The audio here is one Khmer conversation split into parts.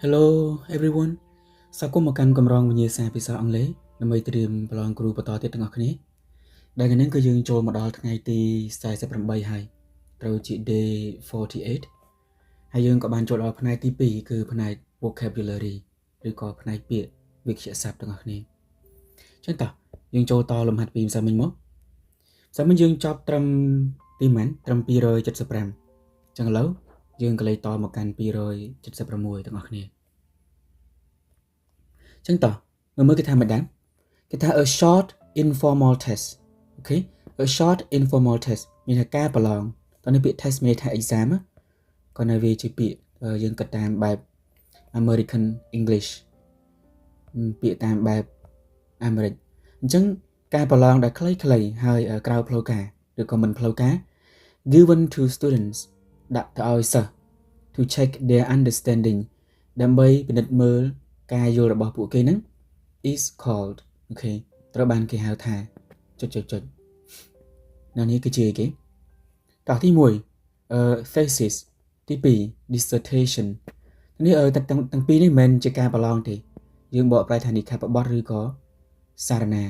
Hello everyone សាគមមកកាន់កម្រងវិញ្ញាសាភាសាអង់គ្លេសដើម្បីត្រៀមប្រឡងគ្រូបន្តទៀតទាំងអស់គ្នាដែលថ្ងៃនេះគឺយើងចូលមកដល់ថ្ងៃទី48ហើយត្រូវជា day 48ហើយយើងក៏បានចូលដល់ផ្នែកទី2គឺផ្នែក vocabulary ឬក៏ផ្នែកពាក្យវិក្យសព្ទទាំងអស់គ្នាចឹងតោះយើងចូលតលំហាត់ពីម្សិលមិញមកម្សិលមិញយើងចប់ត្រឹមទីម៉ានត្រឹម275ចឹងឥឡូវយើងក៏លេខតមកកាន់276ទាំងអស់គ្នាចឹងតោះមើលគេថាមិនដែរគេថា a short informal test អូខេ a short informal test មានថាការប្រឡងតោះនេះពាក្យ test មានថា exam ក៏នៅវាជាពាក្យយើងគិតតាមបែប American English ពាក្យតាមបែបអាមេរិកអញ្ចឹងការប្រឡងដែលខ្លីៗហើយក្រៅផ្លូវការឬក៏មិនផ្លូវការ given to students ដាក់ទៅឲ្យសិស្ស to check their understanding ដើម្បីពិនិត្យមើលការយល់របស់ពួកគេហ្នឹង is called អូខេត្រូវបានគេហៅថាចុចនៅនេះគឺជាអីគេតោះទី1 thesis ទី2 dissertation នេះទាំងពីរនេះមិនមែនជាការប្រឡងទេយើងបកប្រែថានិក្ខបបទឬក៏សារណា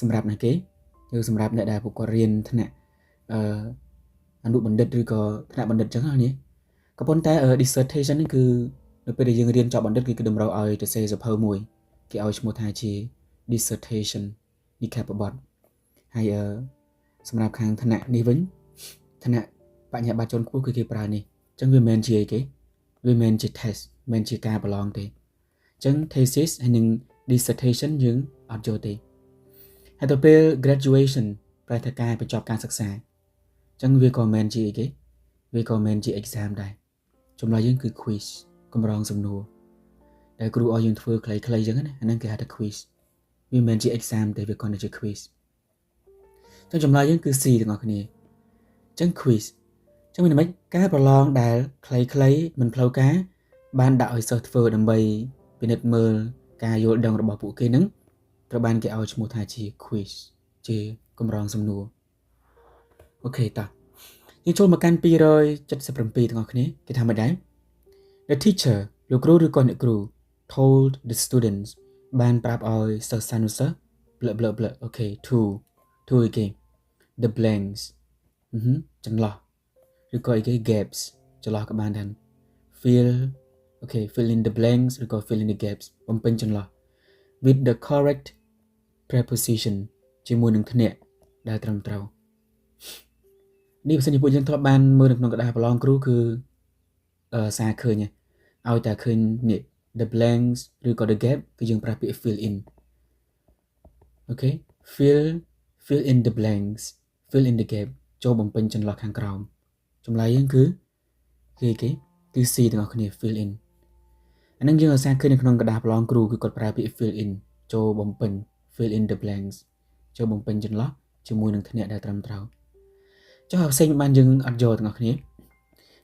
សម្រាប់ណាគេឬសម្រាប់អ្នកដែលពួកគាត់រៀនថ្នាក់អនុបណ្ឌិតឬក៏ថ្នាក់បណ្ឌិតចឹងណាក៏ប៉ុន្តែ dissertation នេះគឺនៅពេលដែលយើងរៀនចប់បណ្ឌិតគឺតម្រូវឲ្យទៅសេសភៅមួយគេឲ្យឈ្មោះថាជា dissertation និក្ខបបទហើយសម្រាប់ខាងថ្នាក់នេះវិញថ្នាក់បញ្ញាបត្រជាន់ខ្ពស់គឺគេប្រើនេះអញ្ចឹងវាមិនមែនជាអីគេវាមិនមែនជា test មិនមែនជាការប្រឡងទេអញ្ចឹង thesis ហើយនិង dissertation យើងអត់យកទេហើយទៅពេល graduation ប្រែថាការបញ្ចប់ការសិក្សាអញ្ចឹងវាក៏មិនមែនជាអីគេវាក៏មិនមែនជា exam ដែរចម្លើយយើងគឺ quiz កម្រងសំណួរដែលគ្រូឲ្យយើងធ្វើខ្លីៗអញ្ចឹងណាអាហ្នឹងគេហៅថា quiz វាមិនមែនជា exam ទេវាគ្រាន់តែជា quiz អញ្ចឹងចម្លើយយើងគឺ C ទាំងអស់គ្នាអញ្ចឹង quiz អញ្ចឹងមានន័យការប្រឡងដែលខ្លីៗមិនផ្លូវការបានដាក់ឲ្យសិស្សធ្វើដើម្បីពិនិត្យមើលការយល់ដឹងរបស់ពួកគេហ្នឹងត្រូវបានគេឲ្យឈ្មោះថាជា quiz ជាកម្រងសំណួរអូខេតោះយើងចូលមកកាន់277ទាំងអស់គ្នាគេថាមិនដែរ The teacher លោកគ្រូឬក៏អ្នកគ្រូ told the students បានប្រាប់ឲ្យសិស្សានុសិស្សអូខេ to អីគេ the blanks ចន្លោះឬក៏អីគេ gaps ចន្លោះក៏បានដែរ fill in the blanks ឬក៏ fill in the gaps បំពេញចន្លោះ with the correct preposition ជាមួយនឹងធ្នាក់ដែលត្រឹមត្រូវនេះបើសិនជាពួកយើងធ្លាប់បានមើលនៅក្នុងក្តារប្រឡងគ្រូគឺសារឃើញឲ្យតែឃើញនេះ the blanks ឬក៏ the gap គឺយើងប្រើពាក្យ fill in អូខេ fill in the blanks fill in the gap ចូលបំពេញចន្លោះខាងក្រោមចម្លើយយើងគឺគឺ C ទាំងអស់គ្នា fill in អានឹងយើងអាសាឃើញនៅក្នុងក្តារប្រឡងគ្រូគឺគាត់ប្រើពាក្យ fill in ចូលបំពេញ fill in the blanks ចូលបំពេញចន្លោះជាមួយនឹងធ្នាក់ដែលត្រឹមត្រូវចុះផ្សេងបានយើងអត់យកទាំងអស់គ្នា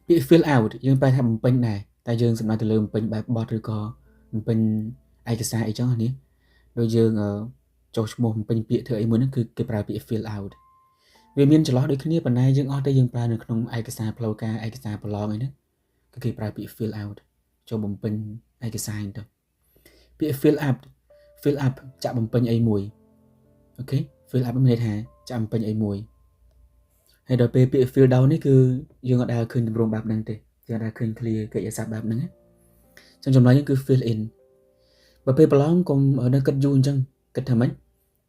ពាក្យ fill out យើងប្រែថាបំពេញដែរតែយើងសំដៅទៅលើបំពេញបែបបទឬក៏បំពេញឯកសារអីចឹងនេះដូចយើងចុះឈ្មោះបំពេញពាក្យធ្វើអីមួយហ្នឹងគឺគេប្រើពាក្យ fill out វាមានចន្លោះដូចគ្នាប៉ុន្តែយើងអត់ទេយើងប្រើនៅក្នុងឯកសារផ្លូវការឯកសារប្រឡងអីហ្នឹងគឺគេប្រើពាក្យ fill out ចូលបំពេញឯកសារទៅពាក្យ fill up ចាក់បំពេញអីមួយអូខេ fill up មានន័យថាចាក់បំពេញអីមួយហើយដល់ពេលពាក្យ fill down នេះគឺយើងអត់ដែលឃើញទម្រង់បែបហ្នឹងទេយើងអត់ដែលឃើញ clear កិច្ចសាស្ត្របែបហ្នឹងចឹងចម្លើយយើងគឺ fill in បើពេលប្រឡងកុំនៅគិតយូរអញ្ចឹងគិតថាម៉េច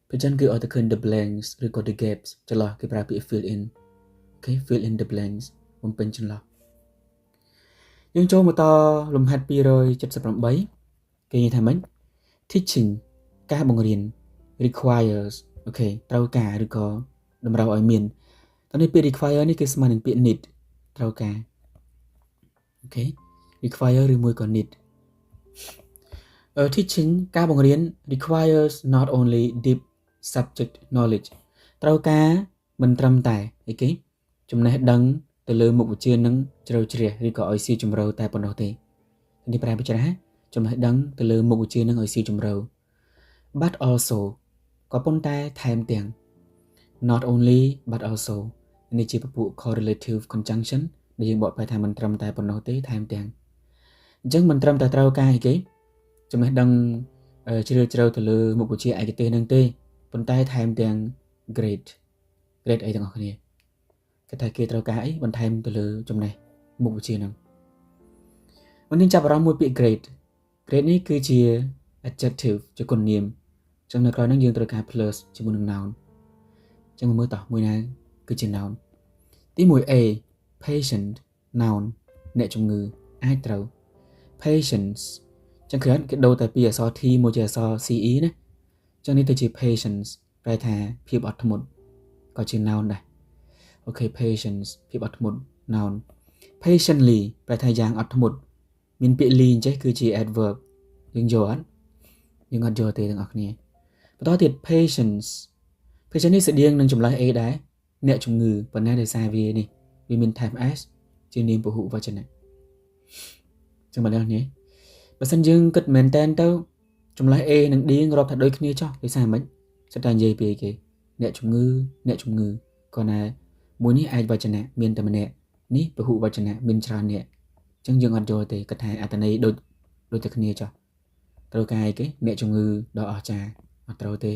ពេលចឹងគឺឲ្យតែឃើញ the blanks ឬក៏ the gaps ចន្លោះគេប្រើពាក្យ fill in អូខេ fill in the blanks បំពេញចន្លោះយើងចូលមកតលំហាត់278គេនិយាយថាម៉េច teaching ការបង្រៀន requires អូខេត្រូវការឬក៏តម្រូវឲ្យមានតោះនេះពាក្យ require នេះគឺស្មើនឹងពាក្យ need ត្រូវការអូខេ require ឬមួយក៏ need teaching ការបង្រៀន requires not only deep subject knowledge ត្រូវការមិនត្រឹមតែអីគេចំណេះដឹងទៅលើមុខវិជ្ជានឹងជ្រៅជ្រះឬក៏ឲ្យស៊ីជម្រៅតែប៉ុណ្ណោះទេនេះប្រែបច្ចាស់ចំណេះដឹងទៅលើមុខវិជ្ជានឹងឲ្យស៊ីជម្រៅ but also ក៏ប៉ុន្តែថែមទាំង not only but also នេះជាពពួក correlative conjunction ដែលយើងបកប្រែថាមិនត្រឹមតែប៉ុណ្ណោះទេថែមទាំង chẳng mình trầm ta trao cái cái cho mấy đăng trao từ lừa một buổi chiều ai cái tên năng tê phần tay tham tiền great ấy thằng học này cái thầy kia trao cái phần tham từ lừa trong này một buổi chiều nàoวันนี้จับเราหมดปี great นี่คือเชีย adjective จะคนเนียมจังในกรณีนั่งยืนตระการ plus จะมือหนึ่ง noun จังมือต่อมือนั้นคือเชีย noun ที่มือ a patient noun เนี่ยจงมือไอ้เต้า patience จังคืออันโดแต่ปีซอทีโมเจซอ ce นะจังนี้ตัวเชีย patience แปลแทนเพียบอดทั้งหมดก็เชีย noun ได้โอเค patience เพียบอดทั้งหมด noun patiently แปลแทนอย่างอดทั้งหมดមានពាក្យ ly ចេះគឺជា adverb យើងយកអត់យើងអត់យកទេទាំងអស់គ្នាបន្តទៀត patience នេះស្តៀងនឹងចម្លើយ A ដែរអ្នកជំងឺប៉ុន្តែដោយសារវានេះវាមាន type s ជានាមពហុវចនៈចឹងបងប្អូននេះបើសិនយើងគិតមែនតើទៅចម្លើយ A និង D រាប់ថាដូចគ្នាចុះដោយសារមិនសិតតែនិយាយពីគេអ្នកជំងឺក៏ណាមួយនេះឯកវចនៈមានតែម្នាក់នេះពហុវចនៈមានច្រើនអ្នកចឹងយើងអត់យកទេគាត់ថាអត្ថន័យដូចតែគ្នាចុះត្រូវការអីគេអ្នកជំងឺដ៏អស្ចារ្យអត់ត្រូវទេ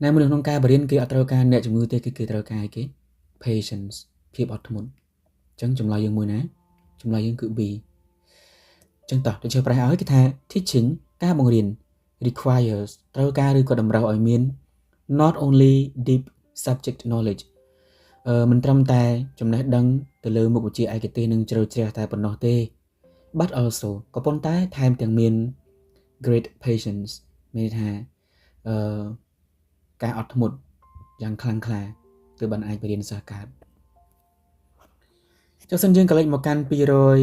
នៅមនុស្សក្នុងការបរិញ្ញាគេអត់ត្រូវការអ្នកជំងឺទេគឺគេត្រូវការអីគេ patience ភាពអត់ធ្មត់ចឹងចម្លើយយើងមួយណាចម្លើយយើងគឺ B ចឹងតោះទៅជឿប្រែឲ្យគេថា teaching ការបង្រៀន requires ត្រូវការឬក៏តម្រូវឲ្យមាន not only deep subject knowledge មិនត្រឹមតែចំណេះដឹងទៅលើមុខវិជ្ជាឯកទេសនិងជ្រៅជ្រះតែប៉ុណ្ណោះទេ but also ក៏ប៉ុន្តែថែមទាំងមាន great patience មានថាការអត់ធ្មត់យ៉ាងខ្លាំងក្លាទើបបានអាចបរៀនសិស្សកើតចុះសិនយើងក៏លេចមកកាន់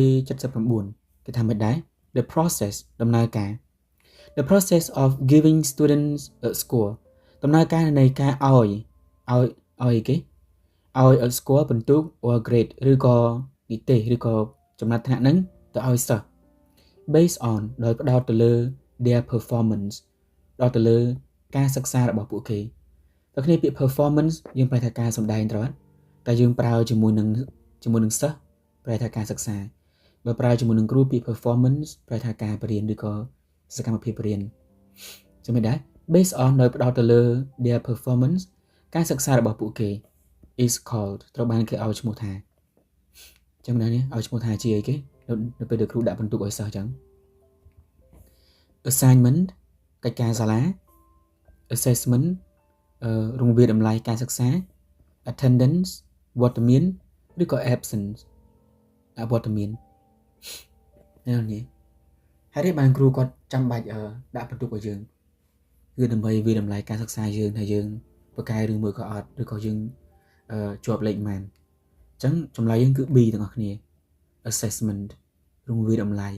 279គេថាមិនដែរ the process ដំណើរការ the process of giving students a score ដំណើរការនៃការឲ្យគេឲ្យ score បន្ទុក or grade ឬក៏និទេសឬក៏ចំណាត់ថ្នាក់ហ្នឹងទៅឲ្យសិស្ស based on ដោយផ្ដោតទៅលើ their performance ផ្ដោតទៅលើការសិក្សារបស់ពួកគេតែគ្នាពាក្យ performance យើងប្រែថាការសម្ដែងត្រូវតែយើងប្រើជាមួយនឹងសិស្សប្រែថាការសិក្សាបើប្រើជាមួយនឹងគ្រូពាក្យ performance ប្រែថាការបរៀនឬក៏សកម្មភាពបរៀនចឹងមិនដែរ based on ដោយផ្ដោតទៅលើ their performance ការសិក្សារបស់ពួកគេ is called ត្រូវបានគេឲ្យឈ្មោះថាចឹងម្ដងនេះឲ្យឈ្មោះថាជាអីគេនៅពេលដែលគ្រូដាក់បន្ទុកឲ្យសិស្សចឹង assignment កិច្ចការសាលា assessment រង្វាតម្លៃការសិក្សា attendance វត្តមានឬក៏ absence វត្តមាននេះហើយបានគ្រូគាត់ចាំបាច់ដាក់បន្ទុកឲ្យយើងគឺដើម្បីវាតម្លៃការសិក្សាយើងថាយើងប្រកែឬមួយក៏អត់ឬក៏យើងជាប់លេខប៉ុន្មានអញ្ចឹងចម្លើយយើងគឺ B ទាំងអស់គ្នា assessment រង្វាតម្លៃ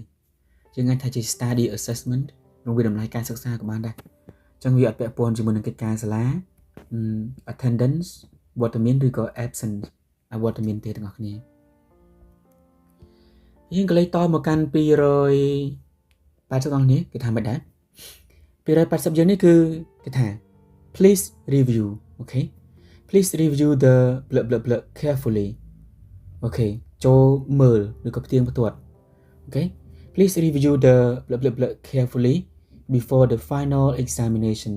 យើងអាចថាជា study assessment រង្វាតម្លៃការសិក្សាក៏បានដែរអញ្ចឹងវាអត់ពាក់ព័ន្ធជាមួយនឹងកិច្ចការសាលា attendance វត្តមានឬក៏ absence វត្តមានទេទាំងអស់គ្នាយើងក៏លេខតមកកាន់280នេះគេថាមិនដែរ280យើងនេះគឺគេថា please review okay please review the carefully okay ចូលមើលឬក៏ផ្ទៀងផ្ទាត់ okay please review the carefully before the final examination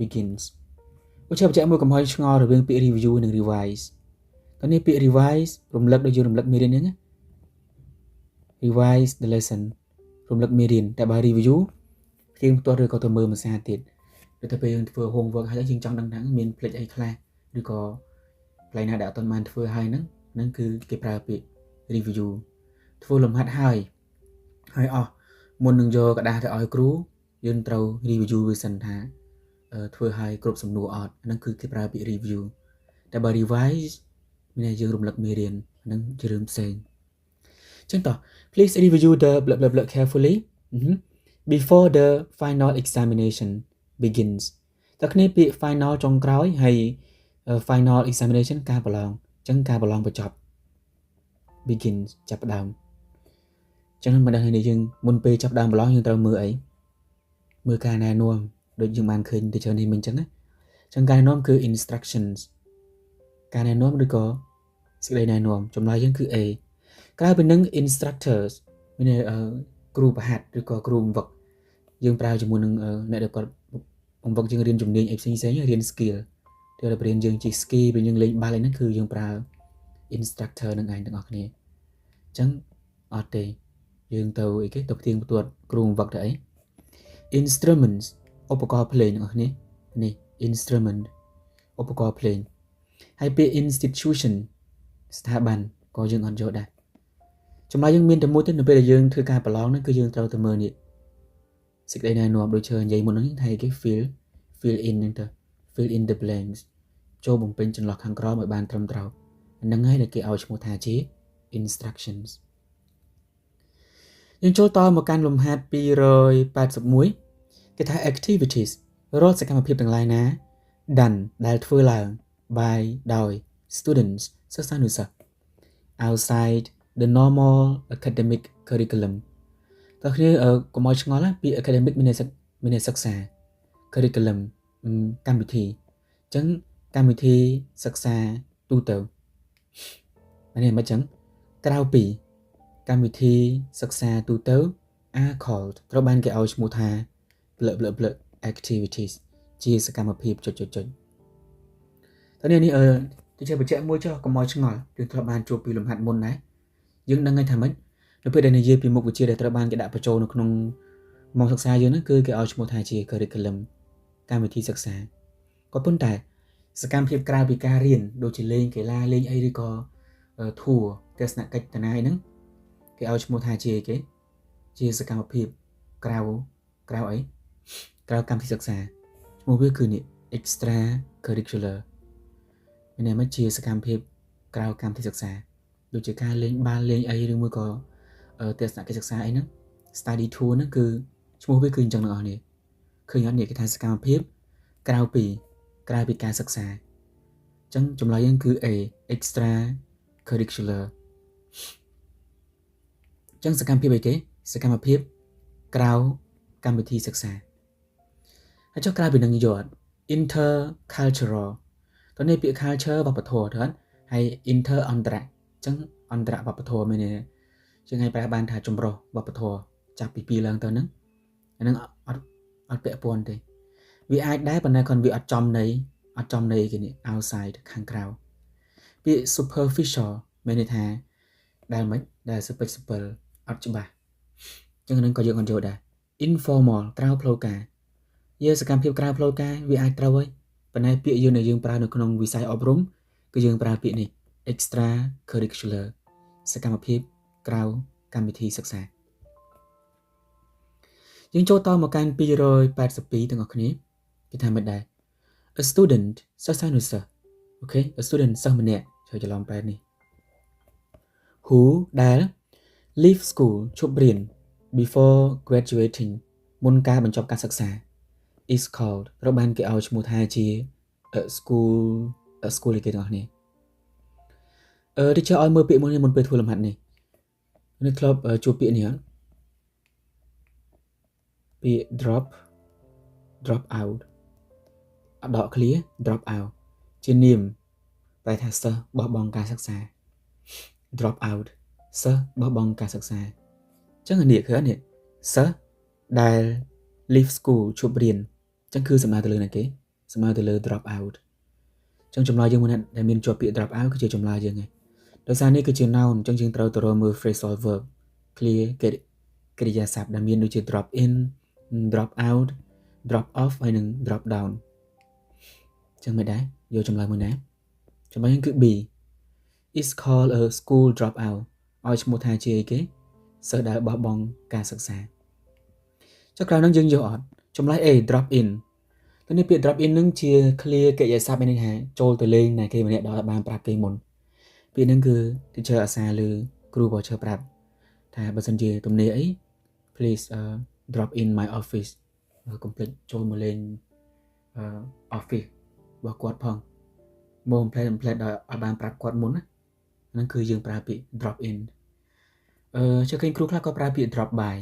begins ឧទាហរណ៍មួយកំហុសឆ្ងល់រវាងពាក្យ review និង revise តើនេះពាក្យ revise រំលឹកដូចយើងរំលឹកមេរៀនហ្នឹង revise the lesson រំលឹកមេរៀនតែបើ review ផ្ទៀងផ្ទាត់ឬក៏ទៅមើលមួយសារទៀតដូចតែពេលយើងធ្វើ homework ហើយយើងចង់ដឹងថាមានផ្លេចអីខ្លះឬក៏ផ្លៃណាដែលអត់ទាន់បានធ្វើហើយហ្នឹងគឺគេប្រើពាក្យ review ធ្វើលំហាត់ហើយអស់មុននឹងយកกระดาษទៅឲ្យគ្រូយើងត្រូវ review វាសិនថាធ្វើឲ្យគ្រប់សំណួរអត់ហ្នឹងគឺគេប្រើពាក្យ review តែបើ revise មានតែយើងរំលឹកមេរៀនហ្នឹងជារឿងផ្សេងចឹងតោះ please review the carefully before the final examination begins តើគ្នាពាក្យ final ចុងក្រោយហើយ final examination ការប្រឡងចឹងការប្រឡងបញ្ចប់ begins ចាប់ផ្ដើមចឹងមិនដឹងនេះយើងមុនពេលចាប់ផ្ដើមប្រឡងយើងត្រូវមើលអីមើលការណែនាំដូចយើងបានឃើញទៅច្រើននេះមិញចឹងណាចឹងការណែនាំគឺ instructions ការណែនាំឬក៏សេចក្តីណែនាំចម្លើយយើងគឺ A ក្រៅពីនឹង instructors មានគ្រូប្រហាត់ឬក៏គ្រូបង្វឹកយើងប្រើជាមួយនឹងអ្នកដែលគាត់បង្វឹកយើងរៀនជំនាញអីផ្សេងរៀន skill ទៅដល់រៀនយើងជិះ ski ពេលយើងលេងបាល់អីហ្នឹងគឺយើងប្រើ instructor នឹងឯងទាំងអស់គ្នាអញ្ចឹងអត់ទេយើងទៅអីគេទៅផ្ទៀងផ្ទាត់គ្រូបង្វឹកទៅអី instruments ឧបករណ៍ភ្លេងទាំងអស់គ្នានេះ instrument ឧបករណ៍ភ្លេងហើយពាក្យ institution ស្ថាប័នក៏យើងអត់យកដែរចម្លើយយើងមានតែមួយទេនៅពេលដែលយើងធ្វើការប្រឡងហ្នឹងគឺយើងត្រូវទៅមើលនេះសេចក្តីណែនាំដូចជើនិយាយមុនហ្នឹងថាគេ fill in ហ្នឹងទៅ fill in the blanks ចូលបំពេញចន្លោះខាងក្រោមឲ្យបានត្រឹមត្រូវហ្នឹងហើយដែលគេឲ្យឈ្មោះថាជា instructions យើងចូលតមកកាន់លំហាត់281គេថា activities រាល់សកម្មភាពទាំងឡាយណា done ដែលធ្វើឡើង by ដោយ students សិស្សានុសិស្ស outside the normal academic curriculum តើគ្នាកុំឲ្យឆ្ងល់ណាពាក្យ academic មានន័យសិក្សា curriculum កម្មវិធីអញ្ចឹងកម្មវិធីសិក្សាទូទៅនេះមិនអញ្ចឹងក្រៅពីកម្មវិធីសិក្សាទូទៅ are called ត្រូវបានគេឲ្យឈ្មោះថាactivities ជាសកម្មភាពចុចតើនេះទៅជាបញ្ជាក់មួយចុះកុំឲ្យឆ្ងល់យើងត្រូវបានជួបពីលំហាត់មុនដែរយើងដឹងហើយថាម៉េចនៅពេលដែលនិយាយពីមុខវិជ្ជាដែលត្រូវបានគេដាក់បញ្ចូលនៅក្នុងម៉ោងសិក្សាយើងហ្នឹងគឺគេឲ្យឈ្មោះថាជា curriculum កម្មវិធីសិក្សាក៏ប៉ុន្តែសកម្មភាពក្រៅពីការរៀនដូចជាលេងកីឡាលេងអីឬក៏ធួទស្សនកិច្ចតណាយហ្នឹងគេឲ្យឈ្មោះថាជាគេជាសកម្មភាពក្រៅអីក្រៅកម្មវិធីសិក្សាឈ្មោះវាគឺនេះ extra curricular មានន័យមកជាសកម្មភាពក្រៅកម្មវិធីសិក្សាដូចជាការលេងបាល់លេងអីឬមួយក៏ទស្សនកិច្ចសិក្សាអីហ្នឹង study tour ហ្នឹងគឺឈ្មោះវាគឺអញ្ចឹងទាំងអស់នេះឃើញអត់នេះគេថាសកម្មភាពក្រៅពីការសិក្សាអញ្ចឹងចម្លើយយើងគឺ A extra curricular អញ្ចឹងសកម្មភាពអីគេសកម្មភាពក្រៅកម្មវិធីសិក្សាហើយចុះក្រៅពីនឹងយក intercultural តើនេះពាក្យ culture វប្បធម៌ទៅអត់ហើយ inter អន្តរៈអញ្ចឹងអន្តរវប្បធម៌មានន័យជាងឲ្យប្រើបានថាចម្រុះវប្បធម៌ចាប់ពី2ឡើងទៅហ្នឹងអាហ្នឹងអត់ពាក់ព័ន្ធទេវាអាចដែរប៉ុន្តែគាត់វាអត់ចំន័យគេនេះ outside ខាងក្រៅពាក្យ superficial មានន័យថាដែលមិនដែលសពិចសពិលអត់ច្បាស់អញ្ចឹងហ្នឹងក៏យើងអត់យកដែរ informal ក្រៅផ្លូវការសកម្មភាពក្រៅផ្លូវការវាអាចត្រូវហើយប៉ុន្តែពាក្យយើងប្រើនៅក្នុងវិស័យអប់រំគឺយើងប្រើពាក្យនេះ extra curricular សកម្មភាពក្រៅកម្មវិធីសិក្សាយើងចូលតមកកាន់282ទាំងអស់គ្នាគេថាមិនដែរ a student សិស្សានុសិស្សអូខេ a student សិស្សម្នាក់ចូលច្រឡំប្រែនេះ who ដែល leave school ឈប់រៀន before graduating មុនការបញ្ចប់ការសិក្សា is called ត្រូវបានគេឲ្យឈ្មោះថាជា a school គេទាំងអស់គ្នាteacher ឲ្យមើលពាក្យមុនពេលធ្វើលំហាត់នេះធ្លាប់ជួបពាក្យនេះអត់ពាក្យ drop out អដក clear drop out ជានាមប្រែថាសិស្សបោះបង់ការសិក្សា drop out សិស្សបោះបង់ការសិក្សាអញ្ចឹងនេះគឺនេះសិស្សដែល leave school ឈប់រៀនអញ្ចឹងគឺសំដៅទៅលើណាគេសំដៅទៅលើ drop out អញ្ចឹងចម្លើយយើងមុនដែលមានជាប់ពាក្យ drop out គឺជាចម្លើយយើងឯងដោយសារនេះគឺជា noun អញ្ចឹងយើងត្រូវទៅរកមើល phrasal verb clear កិរិយាសព្ទដែលមានដូចជា drop in drop out drop off ហើយនិង drop down អញ្ចឹងមិនដែរយកចម្លើយមួយណាចម្លើយគឺ B is called a school drop out ឲ្យឈ្មោះថាជាអីគេសិស្សដែលបោះបង់ការសិក្សាចុះក្រោយហ្នឹងយើងយកអត់ចម្លើយ A drop in តែនេះពាក្យ drop in នឹងជា clear កិរិយាសព្ទមានន័យថាចូលទៅលេងណាគេម្នាក់ដល់បានប្រាប់គេមុនពាក្យហ្នឹងគឺ teacher អាសាលើគ្រូ voucher ប្រាប់ថាបើសិនជាទំនេរអី please drop in my office complete ចូលមកលេងoffice របស់គាត់ផងមក plate ដល់ឲ្យបានប្រាប់គាត់មុនណាហ្នឹងគឺយើងប្រើពាក្យ drop in ចុះឃើញគ្រូខ្លះក៏ប្រើពាក្យ drop by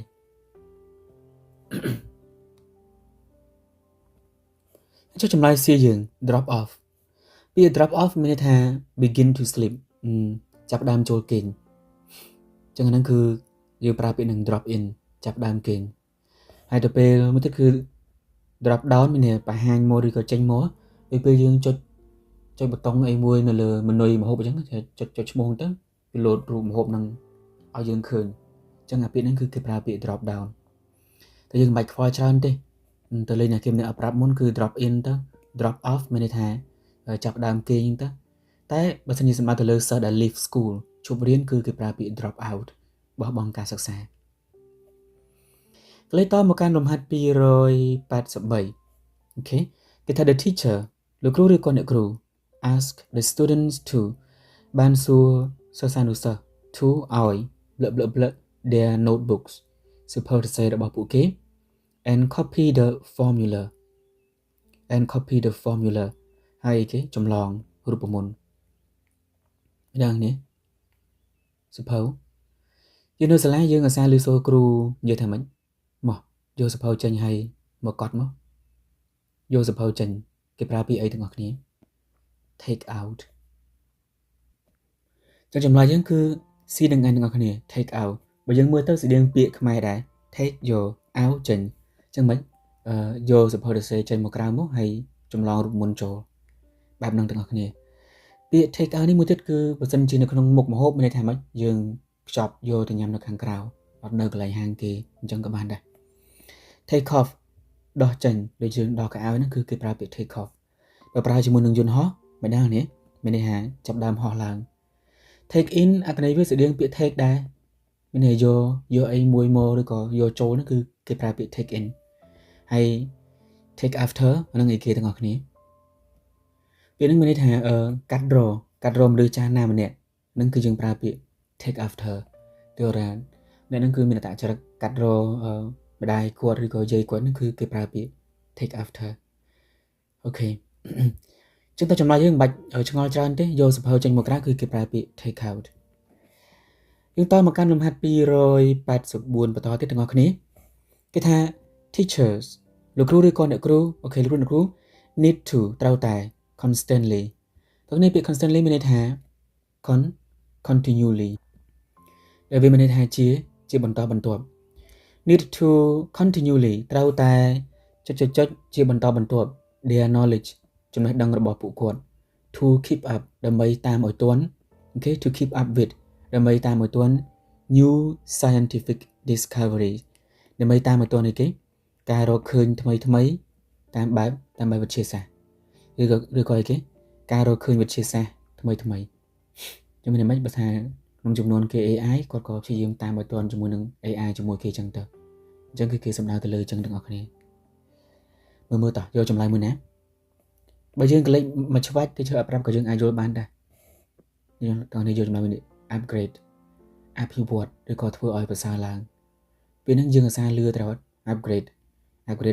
ចុះចម្លើយ C យើង drop off ពាក្យ drop off មានន័យថា begin to sleep ចាប់ផ្ដើមចូលគេងអញ្ចឹងហ្នឹងគឺ យើងប្រើពាក្យនឹង drop in ចាប់ដើមគេងហើយទៅពេលមួយទៀតគឺ drop down មានន័យបង្ហាញមកឬក៏ចេញមកពេលយើងចុចប៊ូតុងអីមួយនៅលើ menu ម្ហូបអញ្ចឹងចុចឈ្មោះទៅវា load រូបម្ហូបហ្នឹងឲ្យយើងឃើញអញ្ចឹងអាពាក្យហ្នឹងគឺគេប្រើពាក្យ drop down តែយើងមិនបាច់ខ្វល់ច្រើនទេទៅលេងអ្នកគេម្នាក់ប្រាប់មុនគឺ drop in ទៅ drop off មានន័យថាចាប់ដើមគេងទៅតែបើសិនជាសម្ដៅទៅលើសិស្សដែល leave school ឈប់រៀនគឺគេប្រើពាក្យ drop out បោះបង់ការសិក្សាកលេសតមកកាន់លំហាត់283អូខេគេថា the teacher លោកគ្រូឬក៏អ្នកគ្រូ ask the students to បានសួរសិស្សានុសិស្ស to ឲ្យ their notebooks សៀវភៅសរសេររបស់ពួកគេ and copy the formula ហើយគេចម្លងរូបមន្តយ៉ាងនេះសៀវភៅយើងនៅសាលាយើងអាសាឮសូរគ្រូនិយាយថាម៉េចមកយកសៀវភៅចេញហើយមកកត់មកយកសៀវភៅចេញគេប្រើពាក្យអីទាំងអស់គ្នា take out ចឹងចម្លើយយើងគឺ C និង N ទាំងអស់គ្នា take out បើយើងមើលទៅស្តៀងពាក្យខ្មែរដែរ take យក out ចេញចឹងមិនយកសៀវភៅសរសេរចេញមកក្រៅមកហើយចម្លងរូបមន្តចូលបែបហ្នឹងទាំងអស់គ្នាពាក្យ take out នេះមួយទៀតគឺបើសិនជានៅក្នុងមុខម្ហូបមានន័យថាម៉េចយើងខ្ចប់យកទៅញ៉ាំនៅខាងក្រៅអត់នៅកន្លែងហាងគេអញ្ចឹងក៏បានដែរ take off ដោះចេញដូចយើងដោះកៅអៅហ្នឹងគឺគេប្រើពាក្យ take off បើប្រើជាមួយនឹងយន្តហោះមិនដឹងនេះមានន័យថាចាប់ដើមហោះឡើង take in អត្ថន័យវាស្តៀងពាក្យ take ដែរមានន័យយកអីមួយមកឬក៏យកចូលហ្នឹងគឺគេប្រើពាក្យ take in ហើយ take after ហ្នឹងឯគេទាំងអស់គ្នាពាក្យហ្នឹងមានន័យថាកាត់រមនុស្សចាស់ណាម្នាក់ហ្នឹងគឺយើងប្រើពាក្យ take after ទៅរានអ្នកហ្នឹងគឺមានអត្តចរិតកាត់រម្ដាយគាត់ឬក៏យាយគាត់ហ្នឹងគឺគេប្រើពាក្យ take after អូខេចឹងទៅចម្លើយយើងមិនបាច់ឆ្ងល់ច្រើនទេយកសភៅចេញមកក្រៅគឺគេប្រើពាក្យ take out យើងតមកកាន់លំហាត់284បន្តទៀតទាំងអស់គ្នាគេថា teachers លោកគ្រូឬក៏អ្នកគ្រូអូខេលោកគ្រូអ្នកគ្រូ need to ត្រូវតែ constantly ទៅនេះពាក្យ constantly មានន័យថា continually ដែលវាមានន័យថាជាបន្តបន្ទាប់ need to continually ត្រូវតែជាបន្តបន្ទាប់ their knowledge ចំណេះដឹងរបស់ពួកគាត់ to keep up ដើម្បីតាមឲ្យទាន់អូខេ to keep up with ដើម្បីតាមឲ្យទាន់ new scientific discovery ដើម្បីតាមឲ្យទាន់គេការរកឃើញថ្មីតាមបែបវិទ្យាសាស្ត្រឬក៏គេការរកឃើញវិទ្យាសាស្ត្រថ្មីចឹងមានន័យម៉េចបើថាក្នុងចំនួនគេ AI គាត់ក៏ព្យាយាមតាមឲ្យទាន់ជាមួយនឹង AI ជាមួយគេចឹងទៅអញ្ចឹងគឺគេសំដៅទៅលើចឹងទាំងអស់គ្នាមើលតោះយកចម្លើយមួយណាបើយើងកលេចមកឆ្វាច់ទៅជឿប្រាប់ក៏យើងអាចយល់បានដែរយើងតោះនេះយកចម្លើយមួយនេះ upgrade អភិវឌ្ឍឬក៏ធ្វើឲ្យប្រសើរឡើងពេលហ្នឹងយើងអាសាលឿត្រូវ upgrade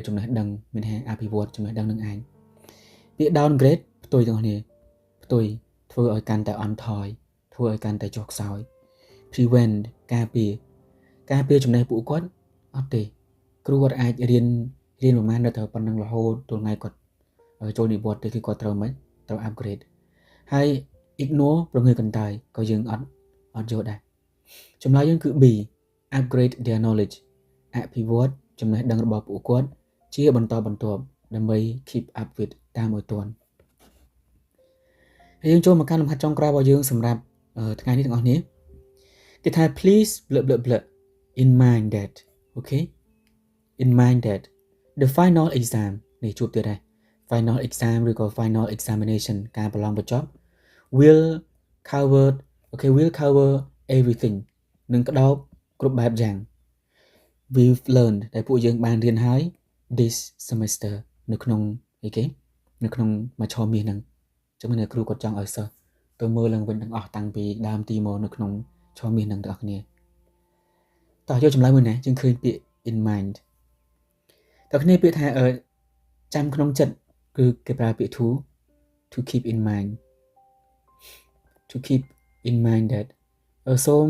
ចំណេះដឹងមានថាអភិវឌ្ឍចំណេះដឹងនឹងឯងពាក្យ downgrade ផ្ទុយទាំងគ្នាផ្ទុយធ្វើឲ្យកាន់តែអន់ថយធ្វើឲ្យកាន់តែចុះខ្សោយ prevent ការពារចំណេះពួកគាត់អត់ទេគ្រូគាត់អាចរៀនប្រហែលនៅតែប៉ុណ្្នឹងរហូតទល់ថ្ងៃគាត់ចូលនិវត្តន៍ទៅគឺគាត់ត្រូវ upgrade ហើយ ignore ប្រងើយកន្តើយក៏យើងអត់យកដែរចម្លើយយើងគឺ B upgrade their knowledge អភិវឌ្ឍចំណេះដឹងរបស់ពួកគាត់ជាបន្តបន្ទាប់ដើម្បី keep up with តាមឲ្យទាន់ហើយយើងចូលមកកាន់លំហាត់ចុងក្រោយរបស់យើងសម្រាប់ថ្ងៃនេះទាំងអស់គ្នាគេថា please in mind that okay in mind that the final exam នេះជួបទៀតដែរ final exam ឬក៏ final examination ការប្រឡងបញ្ចប់ will cover everything នឹងក្តោបគ្រប់បែបយ៉ាង we've learned ដែលពួកយើងបានរៀនហើយ this semester នៅក្នុងមួយឆមាសហ្នឹងចឹងមានគ្រូគាត់ចង់ឲ្យសិស្សទៅមើលឡើងវិញទាំងអស់តាំងពីដើមទីមកនៅក្នុងឆមាសហ្នឹងទាំងអស់គ្នាតោះយកចម្លើយមួយណាយើងឃើញពាក្យ in mind តើគ្នាពាក្យថាចាំក្នុងចិត្តគឺគេប្រើពាក្យ to keep in mind that សូម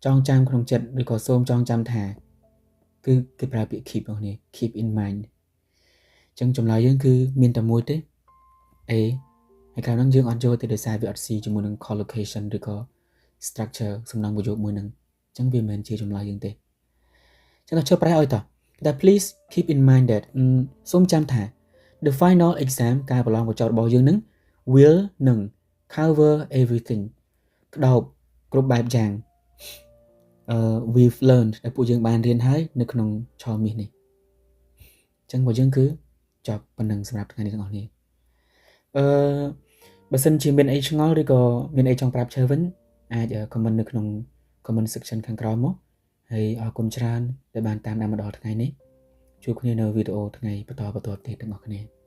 ចងចាំក្នុងចិត្តឬក៏សូមចងចាំថាគឺគេប្រើពាក្យ keep របស់នេះ keep in mind ចឹងចម្លើយយើងគឺមានតែមួយទេ A ហើយក្រៅហ្នឹងយើងអត់យកទេដោយសារវាអត់ស៊ីជាមួយនឹង collocation ឬក៏ structure សំណង់ប្រយោគមួយហ្នឹង ចឹងវាមិនមែនជាចម្លើយយើងទេចឹងដល់ចុះប្រែឲ្យតើ please keep in mind that សូមចាំថា the final exam ការប្រឡងបញ្ចប់របស់យើងនឹង will នឹង cover everything ក្តោបគ្រប់បែបយ៉ាងwe've learned ដែលពួកយើងបានរៀនហើយនៅក្នុងឆមាសនេះចឹងរបស់យើងគឺចប់ប៉ុណ្ណឹងសម្រាប់ថ្ងៃនេះទាំងអស់គ្នាបើសិនជាមានអីឆ្ងល់ឬក៏មានអីចង់ប្រាប់ឈើវិញអាច comment នៅក្នុង comment section ខាងក្រោមមកហើយអរគុណច្រើនដែលបានតាមដានមកដល់ថ្ងៃនេះជួបគ្នានៅវីដេអូថ្ងៃបន្តទៀតទាំងអស់គ្នា